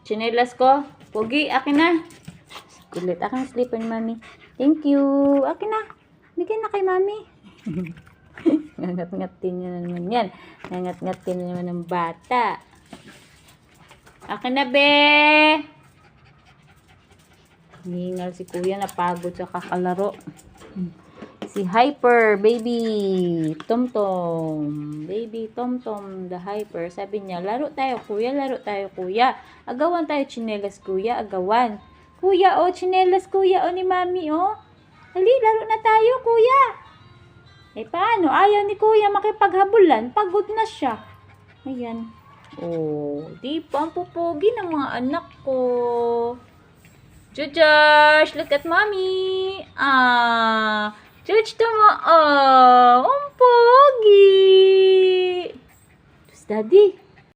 Chinelas ko. Pogi, akin na. Kulit. Akin na slipper ni Mami. Thank you. Akin na. Bigyan na kay Mami. Ngangat-ngatin niya na naman yan. Ngangat-ngatin na naman ng bata. Akin na, be. Hingal si kuya. Napagod sa kakalaro. Si Hyper, baby Tomtom. Baby Tomtom, the Hyper. Sabi niya, laro tayo kuya, laro tayo kuya. Agawan tayo chinelas kuya, agawan. Kuya, oh, chinelas kuya, oh, ni Mami, oh. Hali, laro na tayo kuya. Eh, paano? Ayaw ni kuya makipaghabulan. Pagod na siya. Ayan. Oh, di pa ang pupugi ng mga anak ko. Jojosh, look at Mommy. Judge mo. Oh, ang pogi. Daddy.